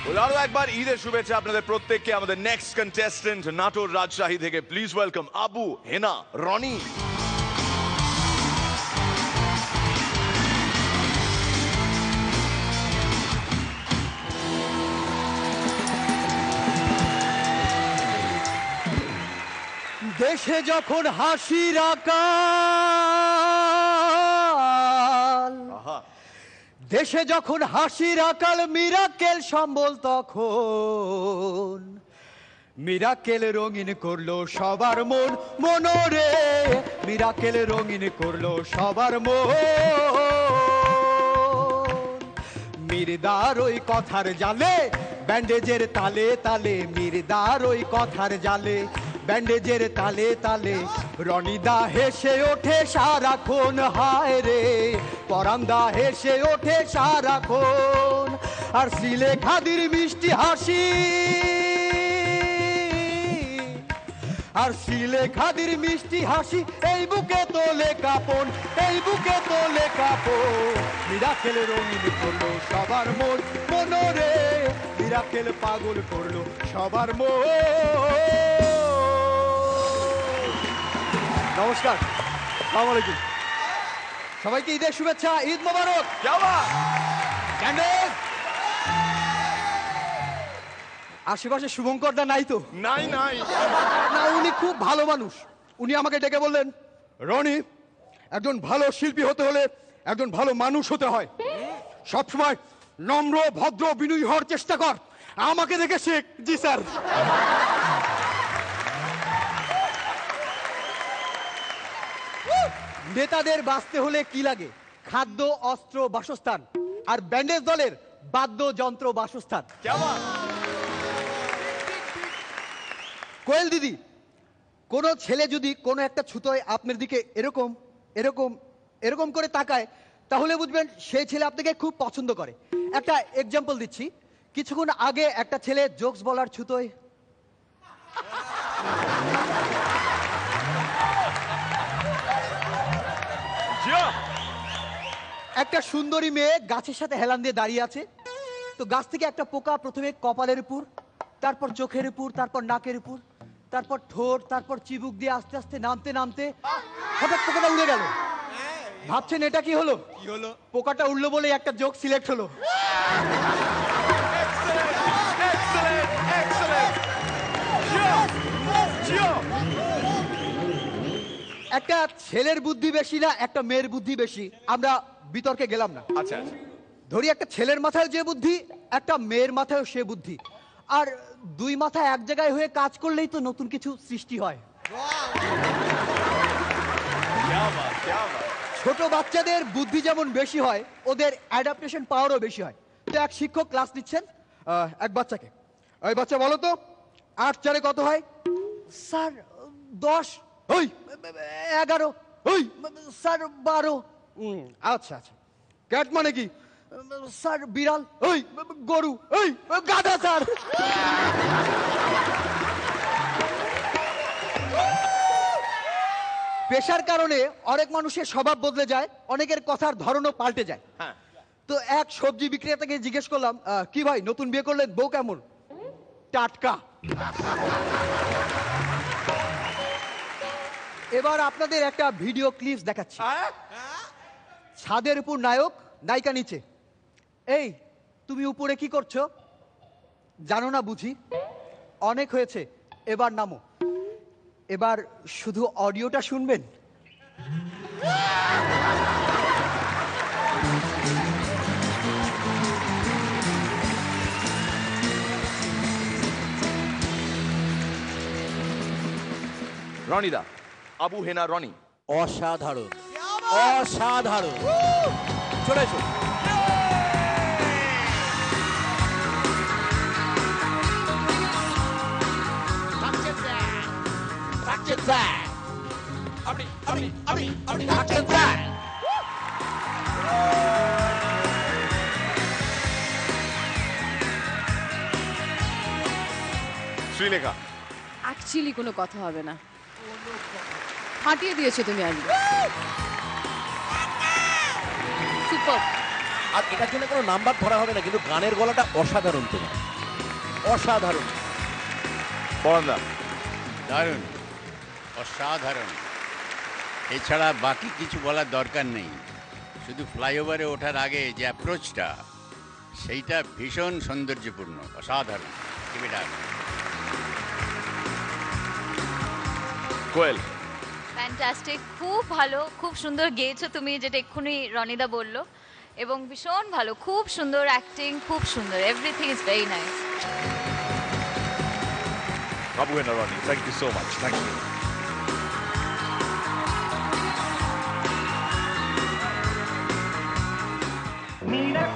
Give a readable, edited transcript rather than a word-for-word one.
আরো একবার ঈদের শুভেচ্ছা আপনাদের প্রত্যেককে। আমাদের নেক্সট কন্টেস্টেন্ট নাটোর রাজশাহী থেকে, প্লিজ ওয়েলকাম আবু হেনা রনি। দেশে যখন হাসির আকাল, দেশে যখন হাসির আকাল, মিরাকেল সম্বল তখন মিরাকেল রঙিন করলো সবার মন মনোরে, মিরাকেল রঙিন করলো সবার মন। মির্দার ওই কথার জালে, ব্যান্ডেজের তালে তালে, মির্দার ওই কথার জালে, ব্যান্ডেজের তালে তালে, রনিদা হেসে ওঠে সারাক্ষণ, হায় রে পরান্দা হেসে ওঠে সারাক্ষণ। আর সিলে খাদির মিষ্টি হাসি, আর সিলে খাদির মিষ্টি হাসি, এই বুকে তোলে কাপন, এই বুকে তোলে কাপন। মিরাকেল রঙিন করলো সবার মন মনোরে, মিরাকেল পাগল করলো সবার মন। নমস্কার, আসসালামু আলাইকুম সবাইকে, ঈদের শুভেচ্ছা, ঈদ মোবারক। আশেপাশে শুভঙ্কর দা নাই তো? নাই নাই না, উনি খুব ভালো মানুষ। উনি আমাকে ডেকে বললেন, রনি, একজন ভালো শিল্পী হতে হলে একজন ভালো মানুষ হতে হয়, সবসময় নম্র ভদ্র বিনয়ী হওয়ার চেষ্টা কর, আমাকে দেখে শেখ। জি স্যার। নেতাদের বাঁচতে হলে কি লাগে? খাদ্য, অস্ত্র, বাসস্থান। আর ব্যান্ডেজ দলের বাদ্যযন্ত্র বাসস্থান। কোয়েল দিদি, কোন ছেলে যদি কোনো একটা ছুতোয় আপনার দিকে এরকম এরকম এরকম করে তাকায়, তাহলে বুঝবেন সেই ছেলে আপনাকে খুব পছন্দ করে। একটা এক্সাম্পল দিচ্ছি, কিছুক্ষণ আগে একটা ছেলে জোকস বলার ছুতোয় একটা সুন্দরী মেয়ে গাছের সাথে হেলান দিয়ে দাঁড়িয়ে আছে, তো গাছ থেকে একটা পোকা প্রথমে কপালের উপর, তারপর চোখের উপর, তারপর নাকের উপর, তারপর ঠোঁট, তারপর চিবুক দিয়ে আস্তে আস্তে নামতে নামতে হঠাৎ পোকাটা উড়ে গেল। ভাবছেন এটা কি হলো? কি হলো? পোকাটা উড়লো বলে একটা জোক সিলেক্ট হলো। একটা ছেলের বুদ্ধি বেশি না একটা মেয়ের বুদ্ধি বেশি, আমরা বিতর্কে গেলাম না। আচ্ছা, ধরি একটা ছেলের মাথায় যে বুদ্ধি, একটা মেয়ের মাথায় সে বুদ্ধি, আর দুই মাথা এক জায়গায় হয়ে কাজ করলেই তো নতুন কিছু সৃষ্টি হয়। ছোট বাচ্চাদের বুদ্ধি যেমন বেশি হয়, ওদের অ্যাডাপ্টেশন পাওয়ারও বেশি হয়। তো এক শিক্ষক ক্লাস নিচ্ছেন এক বাচ্চাকে, ওই বাচ্চা বলো তো 8 4 কত হয়? স্যার 10। ওই 11। ওই স্যার 12। আচ্ছা আচ্ছা, ক্যাট মানে কি? স্যার বিড়াল। ওই গরু। ওই গাধা স্যার। পেশার কারণে অনেক মানুষের স্বভাব বদলে যায়, অনেকের কথার ধরনও পাল্টে যায়। তো এক সবজি বিক্রেতাকে জিজ্ঞেস করলাম, কি ভাই নতুন বিয়ে করলেন, বউ কেমন? টাটকা। এবার আপনাদের একটা ভিডিও ক্লিপস দেখাচ্ছি। ছাদের উপর নায়ক, নায়িকা নিচে। এই তুমি উপরে কি করছো? জানো না বুঝি? অনেক হয়েছে, এবার নামো। এবার শুধু অডিওটা শুনবেন। রনিদা, আবু হেনা রনি, অসাধারণ অসাধারণ। চলে এসো। শ্রীলেখা, অ্যাকচুয়ালি কোনো কথা হবে না, ফাটিয়ে দিয়েছো তুমি আজকে। সুপার। আর এটার জন্য কোনো নাম্বার ধরা হবে না, কিন্তু গানের গলাটা অসাধারণ তোমার। অসাধারণ। পরান্দা। দারুণ, অসাধারণ। এছাড়া বাকি কিছু বলার দরকার নেই। শুধু ফ্লাইওভারে ওঠার আগে যে অ্যাপ্রোচটা, সেইটা ভীষণ সৌন্দর্যপূর্ণ, অসাধারণ। কোয়েল। ফ্যান্টাস্টিক, খুব ভালো, খুব সুন্দর গেয়েছো তুমি, যেটা এক্ষুনি রনিদা বললো, এবং ভীষণ ভালো, খুব সুন্দর অ্যাক্টিং, খুব সুন্দর, everything is very nice. Abu and Ronnie, thank you so much. Thank you. Mira